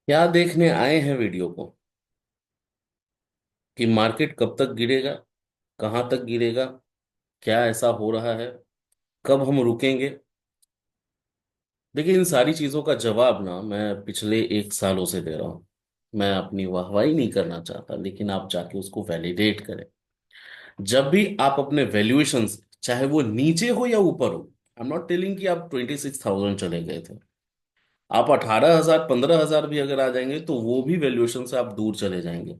क्या देखने आए हैं वीडियो को कि मार्केट कब तक गिरेगा, कहां तक गिरेगा, क्या ऐसा हो रहा है, कब हम रुकेंगे। देखिए, इन सारी चीजों का जवाब ना मैं पिछले 1 सालों से दे रहा हूं। मैं अपनी वाहवाही नहीं करना चाहता, लेकिन आप जाके उसको वैलिडेट करें। जब भी आप अपने वैल्यूएशंस, चाहे वो नीचे हो या ऊपर हो, आई एम नॉट टेलिंग कि आप 26,000 चले गए थे। आप 18,000 15,000 भी अगर आ जाएंगे तो वो भी वैल्यूएशन से आप दूर चले जाएंगे।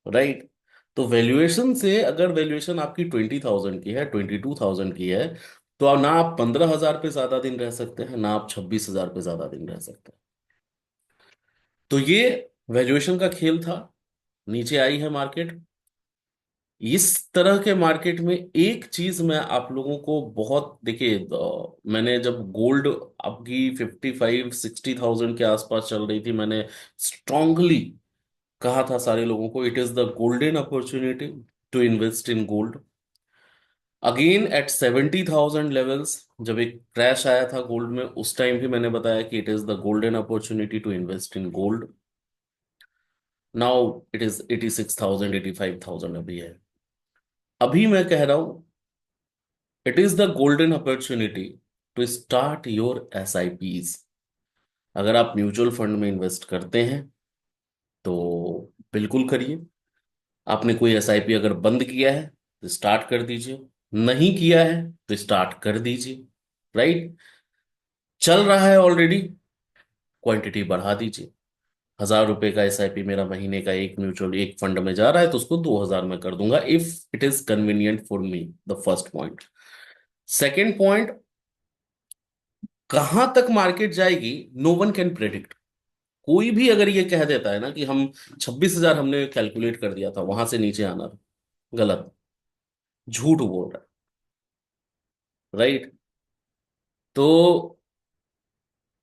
राइट। तो वैल्यूएशन से, अगर वैल्यूएशन आपकी 20,000 की है, 22,000 की है, तो ना आप 15,000 पे ज्यादा दिन रह सकते हैं, ना आप 26,000 पे ज्यादा दिन रह सकते हैं। तो ये वैल्यूएशन का खेल था। नीचे आई है मार्केट। इस तरह के मार्केट में एक चीज मैं आप लोगों को बहुत देखिए, मैंने जब गोल्ड आपकी 55-60,000 के आसपास चल रही थी, मैंने स्ट्रांगली कहा था सारे लोगों को, it is the golden opportunity to invest in gold. Again at 70,000 levels, जब एक क्रैश आया था गोल्ड में, उस टाइम भी मैंने बताया कि it is the golden opportunity to invest in gold. Now it is 86,000, 85,000 अभी है। अभी मैं कह रहा हूं, it is the golden opportunity to start your SIPs। अगर आप म्यूचुअल फंड में इन्वेस्ट करते हैं तो बिल्कुल करिए। आपने कोई SIP अगर बंद किया है तो स्टार्ट कर दीजिए। नहीं किया है तो स्टार्ट कर दीजिए। राइट। चल रहा है ऑलरेडी, क्वांटिटी बढ़ा दीजिए। 1,000 रुपए का SIP मेरा महीने का एक म्यूचुअल एक फंड में जा रहा है, तो उसको 2,000 में कर दूंगा, if it is convenient for me. The first point. Second point, कहां तक मार्केट जाएगी, नो वन कैन प्रेडिक्ट। कोई भी अगर ये कह देता है ना कि हम 26,000 हमने कैलकुलेट कर दिया था, वहां से नीचे आना, गलत, झूठ बोल रहा है। राइट। तो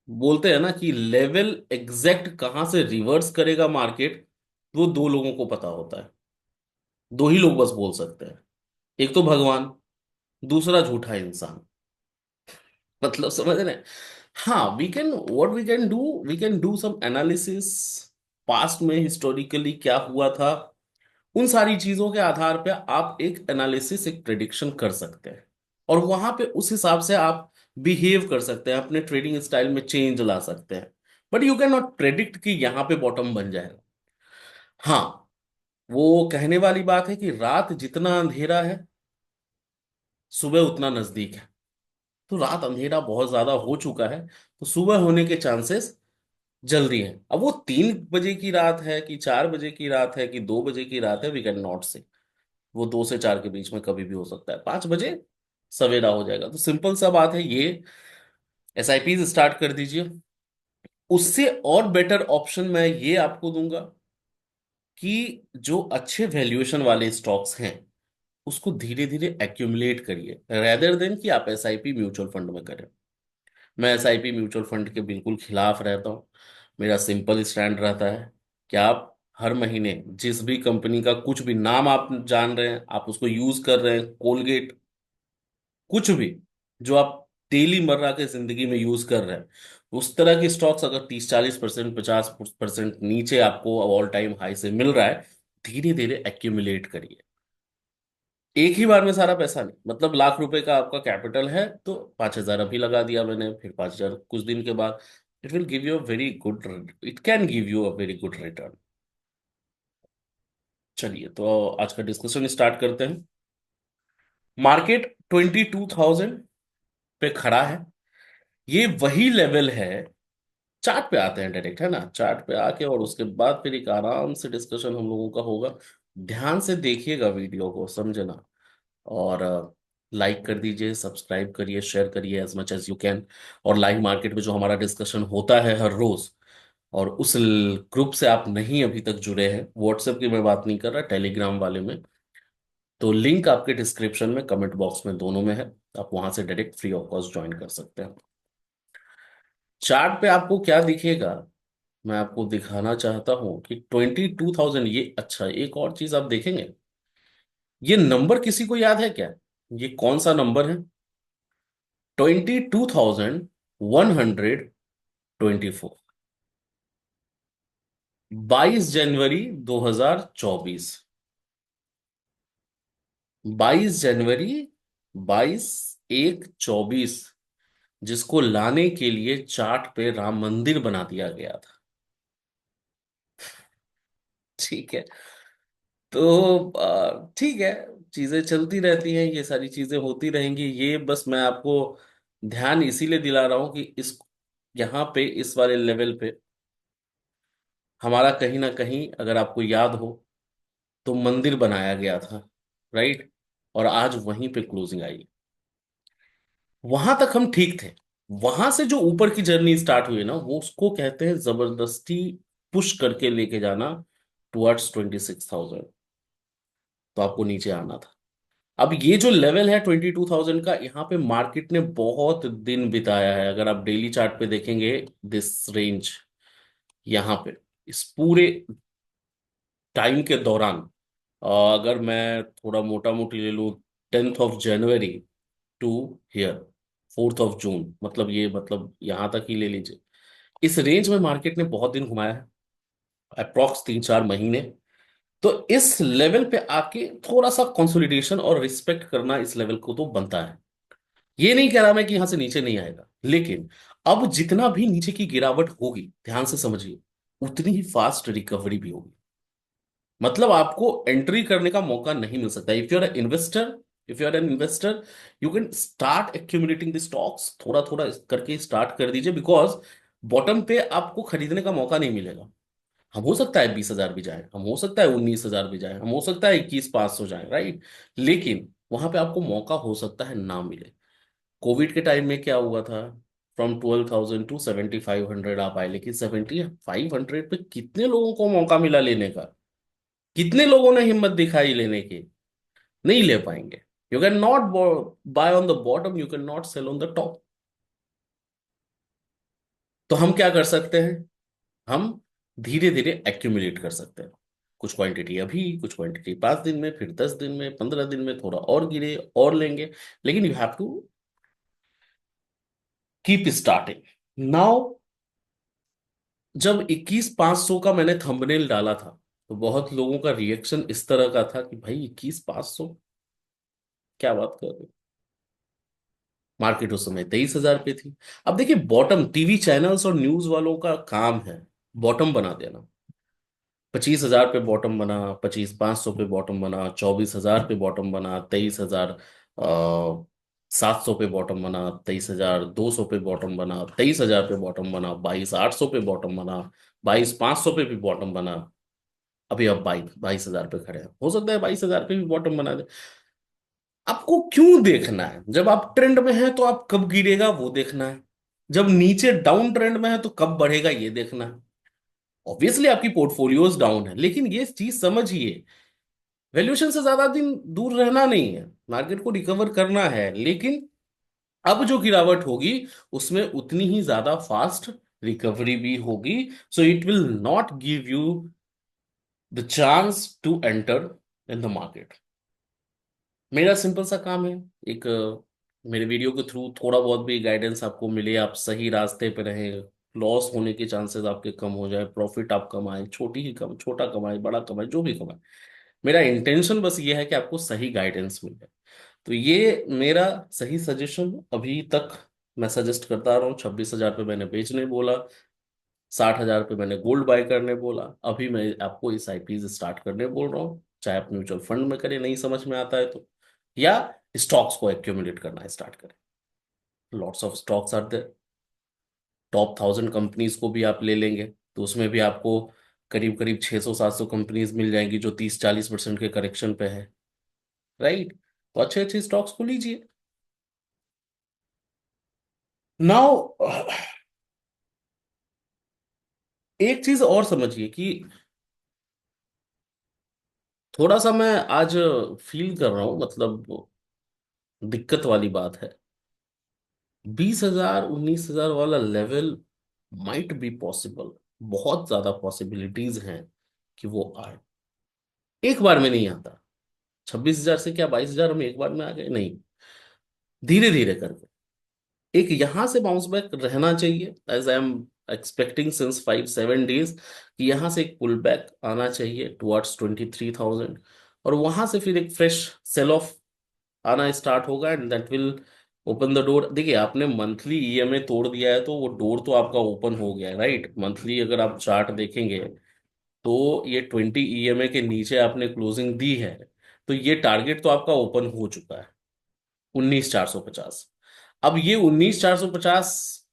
बोलते हैं ना कि लेवल एग्जैक्ट कहां से रिवर्स करेगा मार्केट, वो दो लोगों को पता होता है। दो ही लोग बस बोल सकते हैं, एक तो भगवान, दूसरा झूठा इंसान। मतलब समझ रहे हैं। हाँ, we can, what we can do some analysis. Past में हिस्टोरिकली क्या हुआ था, उन सारी चीजों के आधार पे आप एक एनालिसिस, एक प्रिडिक्शन कर सकते हैं। और वहां पे उस हिसाब से आप बिहेव कर सकते हैं, अपने ट्रेडिंग स्टाइल में चेंज ला सकते हैं। But you can not predict कि यहाँ पे बॉटम बन जाएगा। हाँ, वो कहने वाली बात है कि रात जितना अंधेरा है, सुबह उतना नजदीक है। तो रात अंधेरा बहुत ज्यादा हो चुका है, तो सुबह होने के चांसेस जल्दी हैं। अब वो 3 बजे की रात है कि 4 बजे की रात है कि 2 बजे की रात है, वी कैन नॉट से। वो 2 से 4 के बीच में कभी भी हो सकता है, 5 बजे सवेरा हो जाएगा। तो सिंपल सा बात है ये, SIPs स्टार्ट कर दीजिए। उससे और बेटर ऑप्शन मैं ये आपको दूंगा कि जो अच्छे वैल्यूएशन वाले स्टॉक्स हैं, उसको धीरे धीरे एक्यूमुलेट करिए, रेदर देन कि आप SIP म्यूचुअल फंड में करें। मैं SIP म्यूचुअल फंड के बिल्कुल खिलाफ रहता हूँ। मेरा सिंपल स्टैंड रहता है कि आप हर महीने जिस भी कंपनी का कुछ भी नाम आप जान रहे हैं, आप उसको यूज कर रहे हैं, कोलगेट, कुछ भी जो आप डेली मर्रा के जिंदगी में यूज कर रहे हैं, उस तरह के स्टॉक्स अगर 30-40%, 50% नीचे आपको ऑल टाइम हाई से मिल रहा है, धीरे धीरे एक्यूमुलेट करिए। एक ही बार में सारा पैसा नहीं, मतलब लाख रुपए का आपका कैपिटल है तो 5,000 अभी लगा दिया मैंने, फिर 5,000 कुछ दिन के बाद, it will give you a very good, it can give you a very good return. चलिए, तो आज का डिस्कशन स्टार्ट करते हैं। मार्केट 22,000 पे खड़ा है। ये वही लेवल है। चार्ट पे आते हैं डायरेक्ट, है ना, चार्ट पे आके और उसके बाद फिर एक आराम से डिस्कशन हम लोगों का होगा। ध्यान से देखिएगा वीडियो को, समझना। और लाइक कर दीजिए, सब्सक्राइब करिए, शेयर करिए as much as you can. और लाइव मार्केट में जो हमारा डिस्कशन होता है हर रोज, और उस ग्रुप से आप नहीं अभी तक जुड़े हैं, व्हाट्सएप की मैं बात नहीं कर रहा, टेलीग्राम वाले में, तो लिंक आपके डिस्क्रिप्शन में, कमेंट बॉक्स में, दोनों में है। आप वहां से direct free of cost join कर सकते हैं। चार्ट पे आपको क्या दिखेगा, मैं आपको दिखाना चाहता हूं कि 22,000, ये अच्छा, एक और चीज आप देखेंगे, ये नंबर किसी को याद है क्या? ये कौन सा नंबर है? 22,124। 22 जनवरी 2024, 22 जनवरी, 22/1/24, जिसको लाने के लिए चार्ट पे राम मंदिर बना दिया गया था। ठीक है। तो ठीक है, चीजें चलती रहती हैं, ये सारी चीजें होती रहेंगी। ये बस मैं आपको ध्यान इसीलिए दिला रहा हूं कि इस यहाँ पे इस वाले लेवल पे हमारा कहीं ना कहीं, अगर आपको याद हो, तो मंदिर बनाया गया था, राइट। और आज वहीं पे क्लोजिंग आई। वहां तक हम ठीक थे। वहां से जो ऊपर की जर्नी स्टार्ट हुई ना, वो उसको कहते हैं जबरदस्ती पुश करके लेके जाना टुवर्ड्स 26,000। तो आपको नीचे आना था। अब ये जो लेवल है 22,000 का, यहाँ पे मार्केट ने बहुत दिन बिताया है। अगर आप डेली चार्ट पे देखेंगे दिस रेंज, यहाँ पे इस पूरे टाइम के दौरान, अगर मैं थोड़ा मोटा मोटी ले लूँ, 10th of January to here 4th of June, मतलब ये, मतलब यहाँ तक ही ले लीजिए। इस रेंज में मार्केट ने बहुत दिन घुमाया है, अप्रॉक्स 3-4 महीने। तो इस लेवल पे आके थोड़ा सा कंसोलिडेशन और रिस्पेक्ट करना इस लेवल को तो बनता है। ये नहीं कह रहा मैं कि यहां से नीचे नहीं आएगा, लेकिन अब जितना भी नीचे की गिरावट होगी, ध्यान से समझिए, उतनी ही फास्ट रिकवरी भी होगी। मतलब आपको एंट्री करने का मौका नहीं मिल सकता। If you are an investor, you can start accumulating the stocks, थोड़ा थोड़ा करके स्टार्ट कर दीजिए, बिकॉज बॉटम पे आपको खरीदने का मौका नहीं मिलेगा। हम हो सकता है 20,000 भी जाए, हम हो सकता है 19,000 भी जाए, हम हो सकता है 21,500 जाए, राइट। लेकिन वहां पे आपको मौका हो सकता है ना मिले। कोविड के टाइम में क्या हुआ था, फ्रॉम 12,000 टू 7,500 आप आए, लेकिन 7,500 पे कितने लोगों को मौका मिला लेने का? कितने लोगों ने हिम्मत दिखाई लेने की? नहीं ले पाएंगे। You can not buy on the bottom, you can not sell on the top. तो हम क्या कर सकते हैं? हम धीरे धीरे एक्यूमुलेट कर सकते हैं। कुछ क्वांटिटी अभी, कुछ क्वांटिटी 5 दिन में, फिर 10 दिन में, 15 दिन में, थोड़ा और गिरे और लेंगे। लेकिन you have to keep starting now. जब 21,500 का मैंने थंबनेल डाला था, तो बहुत लोगों का रिएक्शन इस तरह का था कि भाई 21,500, क्या बात कर रहे हो? मार्केट उस समय 23,000 पे थी। अब देखिए, बॉटम टीवी चैनल्स और न्यूज वालों का काम है बॉटम बना देना। 25,000 पे बॉटम बना, 25,500 पे बॉटम बना, 24,000 पे बॉटम बना, 23,700 पे बॉटम बना, 23,200 पे बॉटम बना, 23,000 पे बॉटम बना, 22,800 पे बॉटम बना, 22,500 पे भी बॉटम बना। अभी अब 22,000 पे खड़े हैं, हो सकता है 22,000 पे भी बॉटम बना दे। आपको क्यों देखना है? जब आप ट्रेंड में हैं तो आप कब गिरेगा वो देखना है, जब नीचे डाउन ट्रेंड में है तो कब बढ़ेगा ये देखना है। ऑब्वियसली आपकी पोर्टफोलियोज डाउन है, लेकिन ये चीज समझिए, वैल्यूएशन से ज्यादा दिन दूर रहना नहीं है, मार्केट को रिकवर करना है। लेकिन अब जो गिरावट होगी, उसमें उतनी ही ज्यादा फास्ट रिकवरी भी होगी। So it will not give you the chance to enter in the market. मेरा सिंपल सा काम है, एक मेरे वीडियो के थ्रू थोड़ा बहुत भी गाइडेंस आपको मिले, आप सही रास्ते पे रहें, लॉस होने के चांसेस आपके कम हो जाए, प्रॉफिट आप कमाएं, छोटा कमाएं, बड़ा कमाएं, जो भी कमाएं। मेरा इंटेंशन बस ये है कि आपको सही गाइडेंस मिले। तो ये मेरा सही सजेशन अभी तक मैं सजेस्ट करता आ रहा हूँ। 26,000 पे मैंने बेचने बोला, 60,000 पे मैंने गोल्ड बाय करने बोला, अभी मैं आपको इस आईपीज स्टार्ट करने बोल रहा हूँ। चाहे आप म्यूचुअल फंड में करें, नहीं समझ में आता है तो, या स्टॉक्स को एक्यूमुलेट करना स्टार्ट करें। Lots of stocks are there. Top 1,000 companies को भी आप ले लेंगे, तो उसमें भी आपको करीब करीब 600-700 कंपनीज मिल जाएंगी जो 30-40% के करेक्शन पे है, राइट। तो अच्छे अच्छे स्टॉक्स को लीजिए। नाउ एक चीज और समझिए कि थोड़ा सा मैं आज फील कर रहा हूं, मतलब दिक्कत वाली बात है। 20,000 19,000 वाला लेवल माइट बी पॉसिबल, बहुत ज्यादा पॉसिबिलिटीज हैं कि वो आए। एक बार में नहीं आता। 26,000 से क्या 22,000 हम एक बार में आ गए? नहीं, धीरे धीरे करके एक यहां से बाउंस बैक रहना चाहिए। As I am expecting since 5-7 days कि यहाँ से एक पुल बैक आना चाहिए टुवर्ड्स 23,000, और वहां से फिर एक फ्रेश सेल ऑफ आना स्टार्ट होगा, and that will open the door. देखिए, आपने मंथली ईएमए तोड़ दिया है तो वो डोर तो आपका ओपन हो गया है, राइट? मंथली अगर आप चार्ट देखेंगे तो ये 20 ईएमए के नीचे आपने क्लोजिंग दी है, तो ये टारगेट तो आपका ओपन हो चुका है, 19,450। अब ये 19,450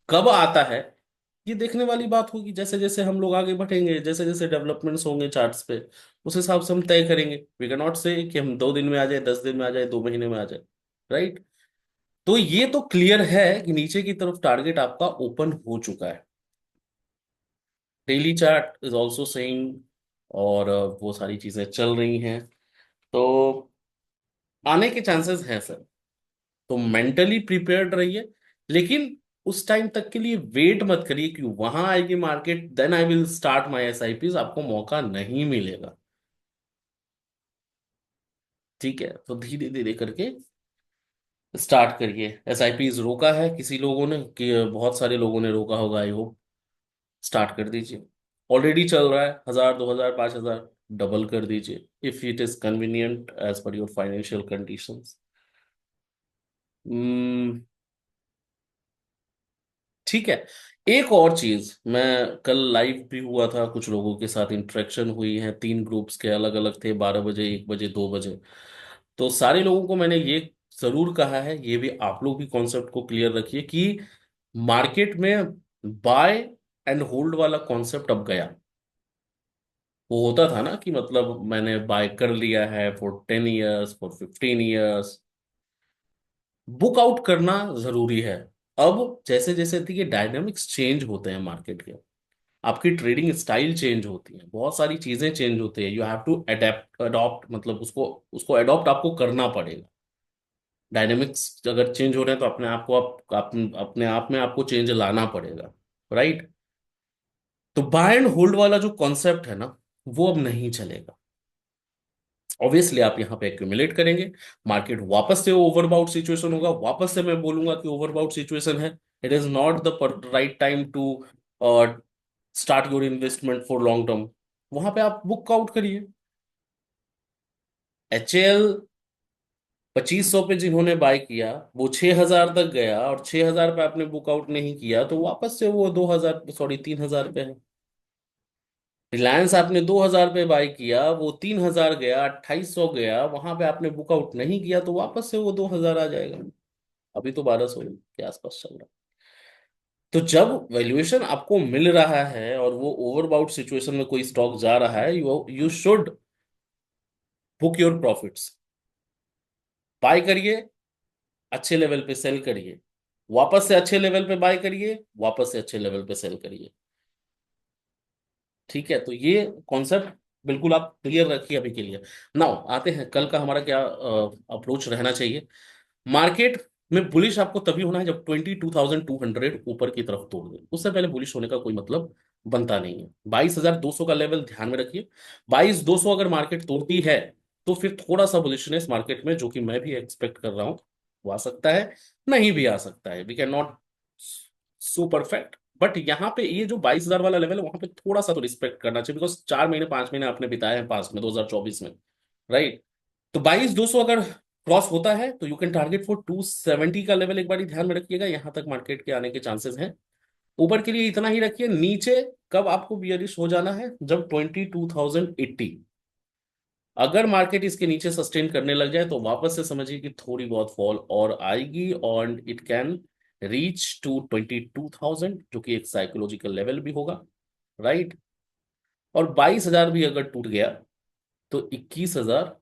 कब आता है, ये देखने वाली बात होगी। जैसे जैसे हम लोग आगे बढ़ेंगे, जैसे जैसे डेवलपमेंट्स होंगे चार्ट्स पे, उस हिसाब से हम तय करेंगे। वी कैन नॉट से कि हम 2 दिन में आ जाए, 10 दिन में आ जाए, 2 महीने में आ जाए, राइट? तो ये तो क्लियर है कि नीचे की तरफ टारगेट आपका ओपन हो चुका है। Daily chart is also saying, और वो सारी चीजें चल रही हैं। तो आने के चांसेस हैं सर, तो मेंटली प्रिपेयर्ड रहिए। लेकिन उस टाइम तक के लिए वेट मत करिए कि वहां आएगी market then I will start my SIPs, आपको मौका नहीं मिलेगा। ठीक है, तो धीरे धीरे करके स्टार्ट करिए। एसआईपीज रोका है किसी लोगों ने, कि बहुत सारे लोगों ने रोका होगा, आई होप स्टार्ट कर दीजिए। ऑलरेडी चल रहा है 1,000, 2,000, 5,000, डबल कर दीजिए if it is convenient as per your financial conditions. ठीक है। एक और चीज, मैं कल लाइव भी हुआ था, कुछ लोगों के साथ इंटरेक्शन हुई है, 3 ग्रुप्स के अलग अलग थे, 12 बजे, 1 बजे, 2 बजे। तो सारे लोगों को मैंने ये जरूर कहा है, ये भी आप लोग भी कॉन्सेप्ट को क्लियर रखिए कि मार्केट में बाय एंड होल्ड वाला कॉन्सेप्ट अब गया। वो होता था ना कि मतलब मैंने बाय कर लिया है for 10 years, for 15 years, book out करना जरूरी है। अब जैसे जैसे देखिए डायनामिक्स चेंज होते हैं मार्केट के, आपकी ट्रेडिंग स्टाइल चेंज होती है, बहुत सारी चीजें चेंज होती है, you have to adapt adopt, मतलब उसको उसको अडॉप्ट आपको करना पड़ेगा। डायनेमिक्स अगर चेंज हो रहे हैं तो अपने आप को अपने आप में आपको चेंज लाना पड़ेगा, राइट? तो बाय एंड होल्ड वाला जो कॉन्सेप्ट है ना, वो अब नहीं चलेगा। ऑब्वियसली आप यहाँ पे एक्यूमुलेट करेंगे, मार्केट वापस से ओवरबाउट सिचुएशन होगा, वापस से मैं बोलूंगा कि ओवरबाउट सिचुएशन है। It is not the right time to start your investment for long term. वहां पे आप बुक आउट करिए। HAL 2,500 पे जिन्होंने बाय किया, वो 6,000 तक गया, और 6,000 पे आपने बुक आउट नहीं किया तो वापस से वो 2,000, सॉरी 3,000 पे है। रिलायंस आपने 2,000 पे बाय किया, वो 3,000 गया, 2,800 गया, वहां पे आपने बुक आउट नहीं किया तो वापस से वो 2,000 आ जाएगा। अभी तो 1,200 के आसपास चल रहा है। तो जब वैल्यूएशन आपको मिल रहा है और वो ओवरबाउट सिचुएशन में कोई स्टॉक जा रहा है, you you should book your profits. Buy करिए, अच्छे लेवल पे सेल करिए, वापस से अच्छे लेवल पे बाय करिए, वापस से अच्छे लेवल पे सेल करिए। ठीक है, तो ये कॉन्सेप्ट बिल्कुल आप क्लियर रखिए अभी के लिए। नाउ आते हैं कल का हमारा क्या अप्रोच रहना चाहिए। मार्केट में बुलिश आपको तभी होना है जब 22,200 ऊपर की तरफ तोड़ दे, उससे पहले बुलिश होने का कोई मतलब बनता नहीं है। 22,200 का लेवल ध्यान में रखिए। 22,200 अगर मार्केट तोड़ती है तो फिर थोड़ा सा बुलिशनेस मार्केट में, जो कि मैं भी एक्सपेक्ट कर रहा हूं, वो आ सकता है, नहीं भी आ सकता है। We can not so perfect, but यहाँ पे ये जो 22,000 वाला लेवल है, वहां पे थोड़ा सा तो रिस्पेक्ट करना चाहिए, बिकॉज 4 महीने 5 महीने आपने बिताए हैं पास में 2024 में, राइट? तो 22,200 अगर क्रॉस होता है तो यू कैन टारगेट फॉर 270 का लेवल, एक बार ध्यान में रखिएगा, यहां तक मार्केट के आने के चांसेस हैं। ऊपर के लिए इतना ही रखिए। नीचे कब आपको बियरिश हो जाना है, जब 22,080, अगर मार्केट इसके नीचे सस्टेन करने लग जाए तो वापस से समझिए कि थोड़ी बहुत फॉल और आएगी, और इट कैन रीच टू 22,000, जो कि एक साइकोलॉजिकल लेवल भी होगा, राइट? और 22,000 भी अगर टूट गया तो 21,000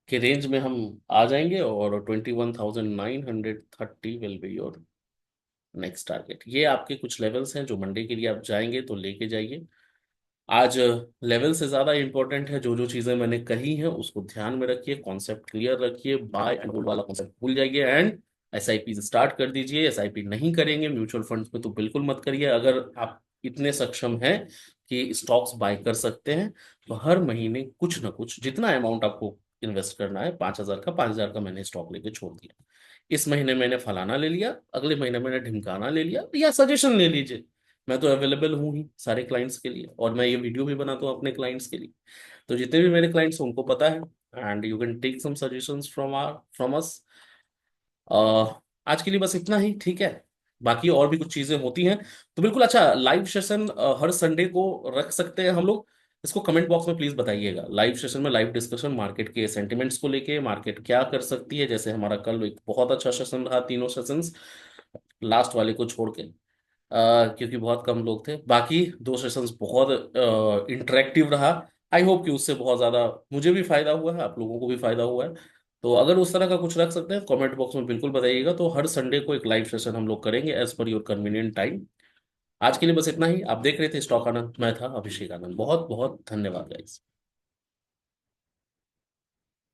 के रेंज में हम आ जाएंगे, और 21,930 will be your next target. ये आपके कुछ लेवल्स हैं जो मंडे के लिए आप जाएंगे तो लेके जाइए। आज लेवल से ज्यादा इंपॉर्टेंट है जो जो चीजें मैंने कही हैं उसको ध्यान में रखिए, कॉन्सेप्ट क्लियर रखिए, बाय एंड होल्ड वाला कॉन्सेप्ट भूल जाइए, एंड एसआईपी स्टार्ट कर दीजिए। एसआईपी नहीं करेंगे म्यूचुअल फंड्स में तो बिल्कुल मत करिए। अगर आप इतने सक्षम हैं कि स्टॉक्स बाय कर सकते हैं तो हर महीने कुछ ना कुछ, जितना अमाउंट आपको इन्वेस्ट करना है, 5,000 का, 5,000 का मैंने स्टॉक लेके छोड़ दिया। इस महीने मैंने फलाना ले लिया, अगले महीने मैंने ढिमकाना ले लिया, या सजेशन ले लीजिए। मैं तो अवेलेबल हूँ ही सारे क्लाइंट्स के लिए, और मैं ये वीडियो भी बनाता हूँ अपने क्लाइंट्स के लिए। तो जितने भी मेरे क्लाइंट्स हैं उनको पता है, and you can take some suggestions from us. आज के लिए बस इतना ही, ठीक है। बाकी और भी कुछ चीजें होती हैं तो बिल्कुल। अच्छा, लाइव सेशन हर संडे को रख सकते हैं हम लोग? इसको कमेंट बॉक्स में प्लीज बताइएगा। लाइव सेशन में लाइव डिस्कशन मार्केट के सेंटिमेंट्स को लेके, मार्केट क्या कर सकती है। जैसे हमारा कल एक बहुत अच्छा सेशन रहा, तीनों सेशंस, लास्ट वाले को छोड़ के, क्योंकि बहुत कम लोग थे। बाकी दो सेशंस बहुत इंटरेक्टिव रहा। आई होप कि उससे बहुत ज़्यादा मुझे भी फायदा हुआ है, आप लोगों को भी फायदा हुआ है। तो अगर उस तरह का कुछ रख सकते हैं कमेंट बॉक्स में बिल्कुल बताइएगा। तो हर संडे को एक लाइव सेशन हम लोग करेंगे as per your convenient time. आज के लिए बस इतना ही। आप देख रहे थे स्टॉक आनंद, मैं था अभिषेक आनंद। बहुत बहुत धन्यवाद गाइस।